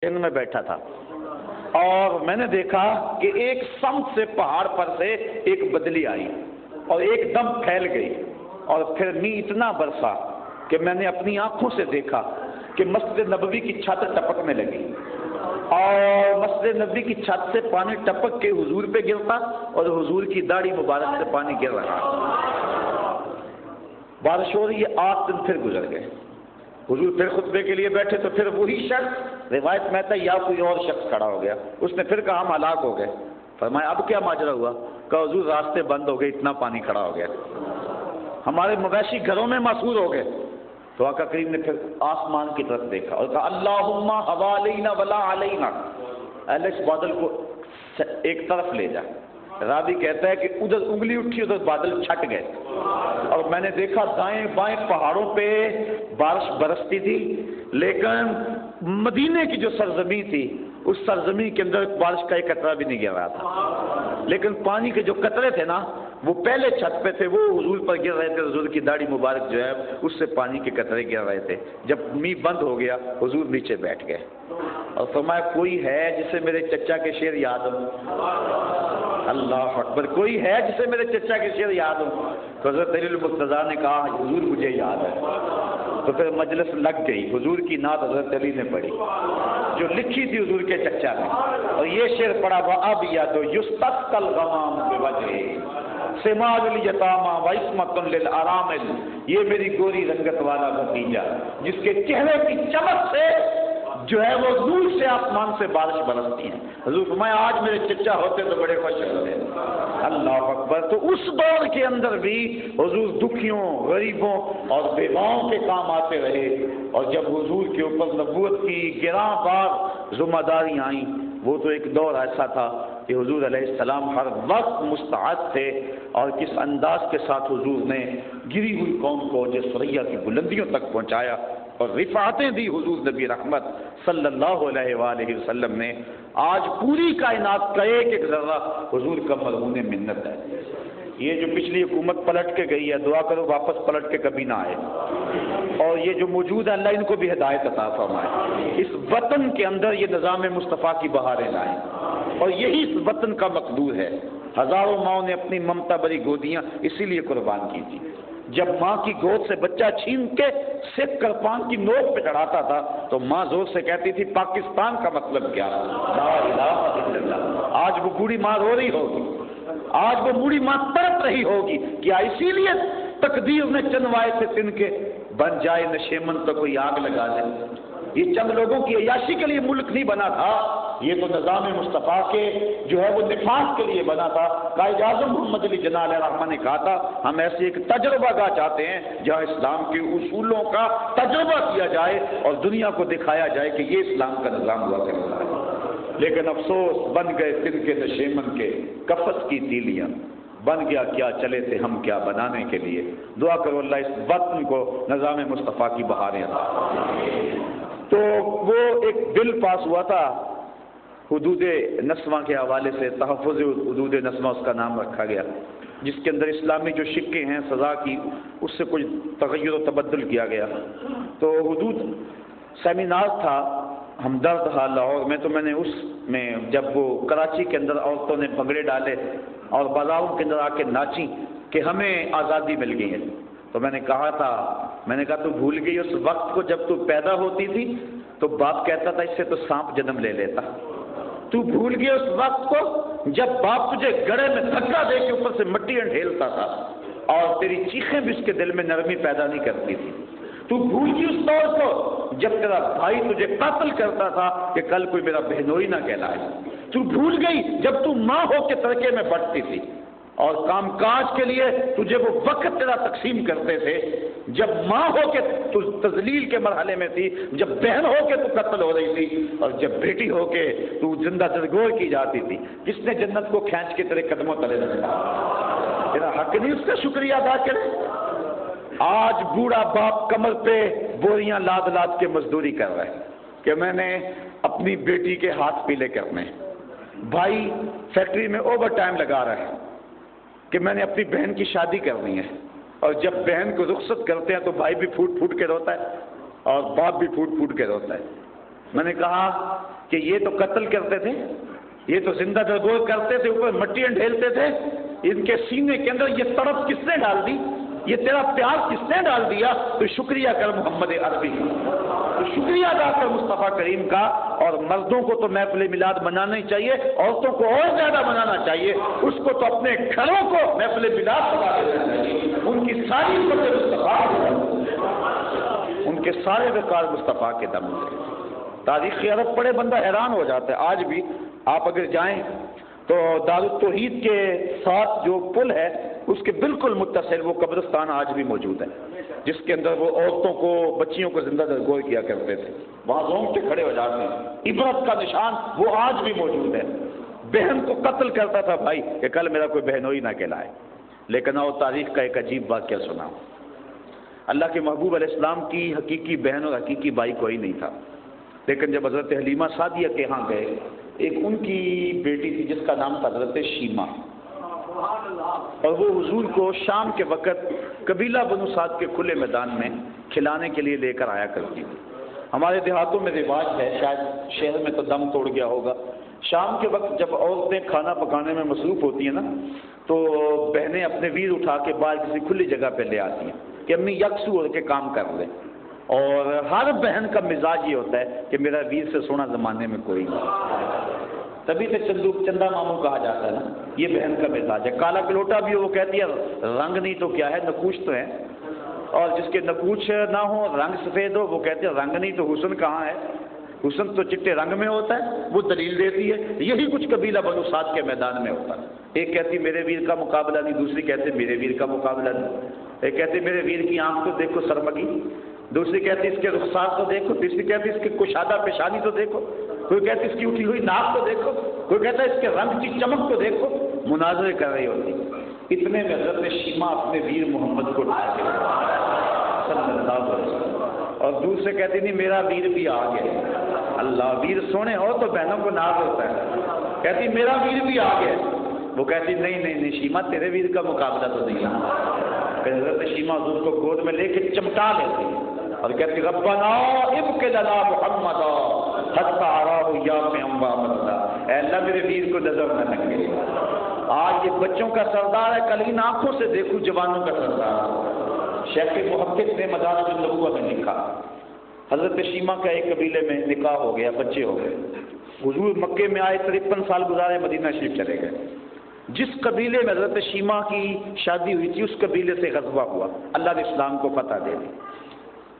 ان میں بیٹھا تھا اور میں نے دیکھا کہ ایک سمت سے پہاڑ پر سے ایک بدلی آئی اور ایک دم پھیل گئی اور پھر می اتنا برسا کہ میں نے اپنی آنکھوں سے دیکھا کہ مسجد نبوی کی چھت ٹپکنے لگی اور مسجد نبوی کی چھت سے پانی ٹپک کے حضور پہ گرتا اور حضور کی داڑھی مبارک سے پانی گر رہا. بارش ہو رہی ہے. 8 دن پھر گزر گئے. حضور پھر خطبے کے لیے بیٹھے تو پھر وہی شخص روایت میں تھا یا کوئی اور شخص کھڑا ہو گیا. اس نے پھر کہا ہم ہلاک ہو گئے. فرمایا اب کیا ماجرا ہوا؟ کہا حضور راستے بند ہو گئے, اتنا پانی کھڑا ہو گیا, ہمارے مویشی گھروں میں محصور ہو گئے. تو آقا کریم نے پھر آسمان کی طرف دیکھا اور کہا اللہم حوالینا ولا علینا, اللہ اس بادل کو ایک طرف لے جا. راوی کہتا ہے کہ ادھر انگلی اٹھی ادھر بادل چھٹ گئے اور میں نے دیکھا دائیں بائیں پہاڑوں پہ بارش برستی تھی, لیکن مدینے کی جو سرزمین تھی اس سرزمین کے اندر بارش کا ایک قطرہ بھی نہیں گر رہا تھا, لیکن پانی کے جو قطرے تھے نا وہ پہلے چھت پہ تھے, وہ حضور پر گر رہے تھے. حضور کی داڑھی مبارک جو ہے اس سے پانی کے قطرے گر رہے تھے. جب می بند ہو گیا حضور نیچے بیٹھ گئے اور فرمایا کوئی ہے جسے میرے چچا کے شعر یاد ہو؟ اللہ اکبر. کوئی ہے جسے میرے چچا کے شعر یاد ہو؟ تو حضرت علی المرتضیٰ نے کہا حضور مجھے یاد ہے. تو پھر مجلس لگ گئی. حضور کی نعت حضرت علی نے پڑھی جو لکھی تھی حضور کے چچا نے, اور یہ شعر پڑھا اب یاد ہو یستسقى الغمام بوجهه سماج الیتاما وعصمۃ للارامل, یہ میری گوری رنگت والا بھتیجا جس کے چہرے کی چمک سے جو ہے وہ نور سے آسمان سے بارش برستی ہے. حضور فرمایا آج میرے چچا ہوتے تو بڑے خوش ہوتے. اللہ اکبر. تو اس دور کے اندر بھی حضور دکھیوں, غریبوں اور بیواؤں کے کام آتے رہے, اور جب حضور کے اوپر نبوت کی گراں بار ذمہ داریاں آئیں وہ تو ایک دور ایسا تھا کہ حضور علیہ السلام ہر وقت مستعد تھے, اور کس انداز کے ساتھ حضور نے گری ہوئی قوم کو جو ثریا کی بلندیوں تک پہنچایا اور رفعتیں دی حضور نبی رحمت صلی اللہ علیہ وآلہ وسلم نے. آج پوری کائنات کا ایک ایک ذرہ حضور کا مرہون منت ہے. یہ جو پچھلی حکومت پلٹ کے گئی ہے دعا کرو واپس پلٹ کے کبھی نہ آئے, اور یہ جو موجود ہے اللہ ان کو بھی ہدایت عطا فرمائے. اس وطن کے اندر یہ نظام مصطفیٰ کی بہاریں لائیں, اور یہی اس وطن کا مقدور ہے. ہزاروں ماؤں نے اپنی ممتا بری گودیاں اسی لیے قربان کی تھی. جب ماں کی گود سے بچہ چھین کے سکھ کرپان کی نوک پہ چڑھاتا تھا تو ماں زور سے کہتی تھی پاکستان کا مطلب کیا؟ لا الہ الا اللہ. آج وہ بوڑھی ماں رو رہی ہوگی, آج وہ بوڑھی ماں تڑپ رہی ہوگی. کیا اسی لیے تقدیر نے چنوائے تھے تن کے بن جائے نشیمن تو کوئی آگ لگا دے؟ یہ چند لوگوں کی عیاشی کے لیے ملک نہیں بنا تھا, یہ تو نظام مصطفیٰ کے جو ہے وہ نفاذ کے لیے بنا تھا. قائد اعظم محمد علی جناح علیہ الرحمہ نے کہا تھا ہم ایسی ایک تجربہ گاہ چاہتے ہیں جہاں اسلام کے اصولوں کا تجربہ کیا جائے اور دنیا کو دکھایا جائے کہ یہ اسلام کا نظام ہوا کرتا ہے. لیکن افسوس بن گئے تن کے نشیمن کے کفس کی تیلیاں, بن گیا کیا چلے تھے ہم کیا بنانے کے لیے. دعا کرو اللہ اس وطن کو نظام مصطفیٰ کی بہاریں عطا. تو وہ ایک بل پاس ہوا تھا حدود نسواں کے حوالے سے, تحفظ حدود نسواں اس کا نام رکھا گیا, جس کے اندر اسلامی جو شکیں ہیں سزا کی اس سے کچھ تغیر و تبدل کیا گیا. تو حدود سیمینار تھا ہمدرد ہال لاہور میں, تو میں نے اس میں جب وہ کراچی کے اندر عورتوں نے بھنگڑے ڈالے اور بازاروں کے اندر آ کے ناچیں کہ ہمیں آزادی مل گئی ہے, تو میں نے کہا تو بھول گئی اس وقت کو جب تو پیدا ہوتی تھی تو باپ کہتا تھا اس سے تو سانپ جنم لے لیتا. تو بھول گئی اس وقت کو جب باپ تجھے گڑے میں دھکا دے کے اوپر سے مٹی انڈھیلتا تھا اور تیری چیخیں بھی اس کے دل میں نرمی پیدا نہیں کرتی تھی. تو بھول گئی اس دور کو جب تیرا بھائی تجھے قتل کرتا تھا کہ کل کوئی میرا بہنوئی نہ کہلائے. تو بھول گئی جب تو ماں ہو کے ترکے میں بڑھتی تھی اور کام کاج کے لیے تجھے وہ وقت تیرا تقسیم کرتے تھے جب ماں ہو کے تو تذلیل کے مرحلے میں تھی, جب بہن ہو کے تو قتل ہو رہی تھی, اور جب بیٹی ہو کے تو زندہ جرگور کی جاتی تھی. کس نے جنت کو کھینچ کے تیرے قدموں تلے رکھا؟ تیرا حق نہیں اس کا شکریہ ادا کرے. آج بوڑھا باپ کمر پہ بوریاں لاد لاد کے مزدوری کر رہا ہے کہ میں نے اپنی بیٹی کے ہاتھ پیلے کرنے, بھائی فیکٹری میں اوور ٹائم لگا رہا ہے کہ میں نے اپنی بہن کی شادی کرنی ہے, اور جب بہن کو رخصت کرتے ہیں تو بھائی بھی پھوٹ پھوٹ کے روتا ہے اور باپ بھی پھوٹ پھوٹ کے روتا ہے. میں نے کہا کہ یہ تو قتل کرتے تھے، یہ تو زندہ درگور کرتے تھے، اوپر مٹیاں ڈھیلتے تھے، ان کے سینے کے اندر یہ تڑپ کس نے ڈال دی، یہ تیرا پیار کس نے ڈال دیا؟ تو شکریہ کر محمد عربی کا، تو شکریہ ادا کر مصطفیٰ کریم کا۔ اور مردوں کو تو محفل میلاد منانا ہی چاہیے، عورتوں کو اور زیادہ منانا چاہیے، اس کو تو اپنے گھروں کو محفل میلاد بنا دینا چاہیے، ان کی ساری مصطفیٰ، ان کے سارے وقار مصطفیٰ کے دم سے۔ تاریخ عرب پڑھے بندہ حیران ہو جاتا ہے۔ آج بھی آپ اگر جائیں تو دارالتوحید کے ساتھ جو پل ہے اس کے بالکل متصل وہ قبرستان آج بھی موجود ہے، جس کے اندر وہ عورتوں کو، بچیوں کو زندہ درگور کیا کرتے تھے، وہاں رونگٹے کھڑے ہو جاتے ہیں۔ عبرت کا نشان وہ آج بھی موجود ہے۔ بہن کو قتل کرتا تھا بھائی کہ کل میرا کوئی بہنوئی نہ کہلائے، لیکن اور تاریخ کا ایک عجیب واقعہ سنا۔ اللہ کے محبوب علیہ السلام کی حقیقی بہن اور حقیقی بھائی کوئی نہیں تھا، لیکن جب حضرت حلیمہ سعدیہ کے ہاں گئے، ایک ان کی بیٹی تھی جس کا نام تھا حضرت شیمہ، اور وہ حضور کو شام کے وقت قبیلہ بنو سعد کے کھلے میدان میں کھلانے کے لیے لے کر آیا کرتی تھی۔ ہمارے دیہاتوں میں رواج ہے، شاید شہر میں تو دم توڑ گیا ہوگا، شام کے وقت جب عورتیں کھانا پکانے میں مصروف ہوتی ہیں نا تو بہنیں اپنے ویر اٹھا کے باہر کسی کھلی جگہ پہ لے آتی ہیں کہ امی یکسو ہو کے کام کر لیں، اور ہر بہن کا مزاج یہ ہوتا ہے کہ میرا ویر سے سونا زمانے میں کوئی نہیں، تبھی سے چندہ ماموں کہا جاتا ہے نا، یہ بہن کا مزاج ہے۔ کالا کلوٹا بھی وہ کہتی ہے رنگ نہیں تو کیا ہے، نکوچ تو ہے، اور جس کے نکوچ نہ ہو رنگ سفید ہو وہ کہتے ہیں رنگ نہیں تو حسن کہاں ہے، حسن تو چٹے رنگ میں ہوتا ہے، وہ دلیل دیتی ہے۔ یہی کچھ قبیلہ بنو سعد کے میدان میں ہوتا ہے، ایک کہتی میرے ویر کا مقابلہ نہیں، دوسری کہتے میرے ویر کا مقابلہ نہیں، ایک کہتے میرے ویر کی آنکھ تو دیکھو سرمگی، دوسری کہتی اس کے رخسار تو دیکھو، تیسری کہتی اس کی کشادہ پیشانی تو دیکھو، کوئی کہتی اس کی اٹھی ہوئی ناک تو دیکھو، کوئی کہتا ہے اس کے رنگ کی چمک تو دیکھو، مناظرے کر رہی ہوتی۔ اتنے میں حضرت شیمہ اپنے ویر محمد کو اٹھا کے صلی اللہ علیہ وسلم، اور دوسرے کہتی نہیں میرا ویر بھی آ گیا، اللہ ویر سونے ہو تو بہنوں کو ناز ہوتا ہے، کہتی میرا ویر بھی آ گیا، وہ کہتی نہیں شیمہ تیرے ویر کا مقابلہ تو نہیں ہے۔ کہ حضرت شیمہ حضور کو گود میں لے کے چمٹا لیتی اور کہتی ربنا ابق لنا محمد حتی اراه یام انبا مددا، اے اللہ میرے ویر کو نظر نہ لگے، آج یہ بچوں کا سردار ہے، کل ان آنکھوں سے دیکھوں جوانوں کا سردار۔ شیخ محقق نے مدارج النبوہ میں لکھا حضرت شیمہ کا ایک قبیلے میں نکاح ہو گیا، بچے ہو گئے، حضور مکے میں آئے 53 سال گزارے، مدینہ شریف چلے گئے۔ جس قبیلے میں حضرت شیمہ کی شادی ہوئی تھی اس قبیلے سے غزوہ ہوا، اللہ نے اسلام کو فتح دے دی،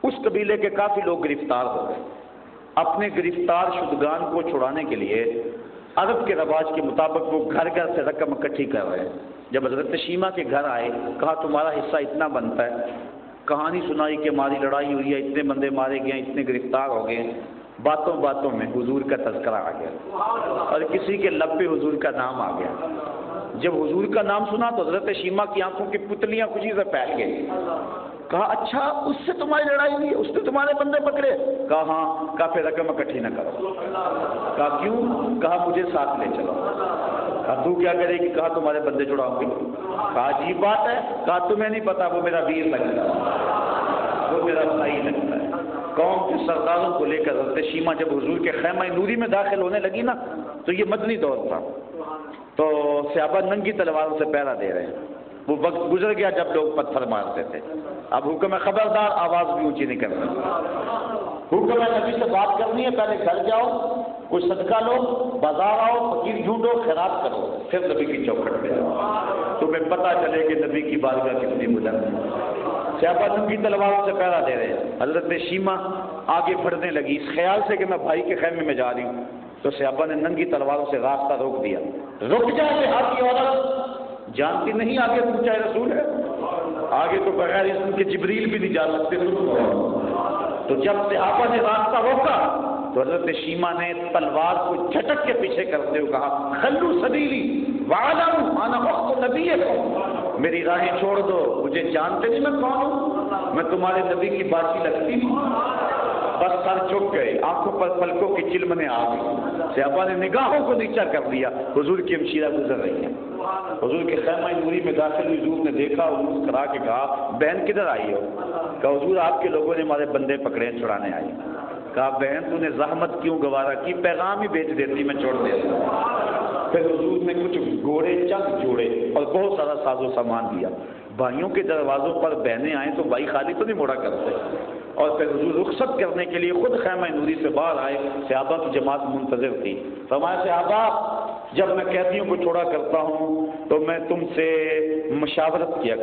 اس قبیلے کے کافی لوگ گرفتار ہو گئے۔ اپنے گرفتار شدگان کو چھڑانے کے لیے عرب کے رواج کے مطابق وہ گھر گھر سے رقم اکٹھی کر رہے ہیں۔ جب حضرت شیمہ کے گھر آئے کہا تمہارا حصہ اتنا بنتا ہے، کہانی سنائی کہ ہماری لڑائی ہوئی ہے، اتنے بندے مارے گئے، اتنے گرفتار ہو گئے۔ باتوں باتوں میں حضور کا تذکرہ آ گیا اور کسی کے لب پہ حضور کا نام آ گیا۔ جب حضور کا نام سنا تو حضرت شیمہ کی آنکھوں کی پتلیاں خوشی سے پھیل گئی۔ کہا اچھا اس سے تمہاری لڑائی ہوئی، اس نے تمہارے بندے پکڑے؟ کہا ہاں۔ کہا پھر رقم اکٹھی نہ کرو۔ کہا کیوں؟ کہا مجھے ساتھ لے چلو۔ کہا تو کیا کرے گی؟ کہا تمہارے بندے چھڑاؤں گی۔ کہا عجیب بات ہے۔ کہا تمہیں نہیں پتا وہ میرا ویر لگتا ہے، وہ میرا بھائی لگتا ہے۔ قوم کے سرداروں کو لے کر حضرت شیمہ جب حضور کے خیمہ نوری میں داخل ہونے لگی نا تو یہ مدنی دور تھا، تو صحابہ ننگی تلواروں سے پہرا دے رہے ہیں۔ وہ وقت گزر گیا جب لوگ پتھر مارتے تھے، اب حکم ہے خبردار آواز بھی اونچی نہیں کرنی، حکم ہے نبی سے بات کرنی ہے پہلے گھر جاؤ، کوئی صدقہ لو، بازار آؤ، فقیر ڈھونڈو، خیرات کرو، پھر نبی کی چوکھٹ پہ جاؤ، تمہیں پتہ چلے کہ نبی کی بارگاہ کتنی بلند ہے۔ صحابہ ننگی تلواروں سے پہرا دے رہے ہیں۔ حضرت شیمہ آگے بڑھنے لگی اس خیال سے کہ میں بھائی کے خیمے میں جا رہی ہوں، تو صحابہ نے ننگی تلواروں سے راستہ روک دیا۔ رک جا دیہاتی عورت، جانتی نہیں آگے پوچھا رسول ہے، آگے تو بغیر اس کے جبریل بھی نہیں جا سکتے۔ تو جب صحابہ نے راستہ روکا تو حضرت شیمہ نے تلوار کو جھٹک کے پیچھے کرتے ہوئے کہا خلو سبیلی وعلموا انا اخت نبیکم، میری راہیں چھوڑ دو، مجھے جانتے نہیں میں کون ہوں، میں تمہارے نبی کی باسی لگتی نہیں۔ بس سر جھک گئے، آنکھوں پر پلکوں کی چلمنے آ گئی، صحابہ نے نگاہوں کو نیچا کر دیا، حضور کی ہمشیرہ گزر رہی ہیں۔ حضور کے خیمہ نوری میں داخل ہوئی، حضور نے دیکھا اور مسکرا کے کہا بہن کدھر آئی ہو؟ کہا حضور آپ کے لوگوں نے ہمارے بندے پکڑے ہیں، چھڑانے آئے۔ کہا بہن تو نے زحمت کیوں گوارا کی، پیغام ہی بھیج دیتی میں چھوڑ دیتا۔ پھر حضور نے کچھ گھوڑے چند جوڑے اور بہت سارا ساز و سامان دیا۔ بھائیوں کے دروازوں پر بہنیں آئیں تو بھائی خالی تو نہیں موڑا کرتے، اور پھر حضور رخصت کرنے کے لیے خود خیمہ نوری سے باہر آئے، صحابہ کی جماعت منتظر تھی۔ فرمایا صحابہ جب میں قیدیوں کو چھوڑا کرتا ہوں تو میں تم سے مشاورت کیا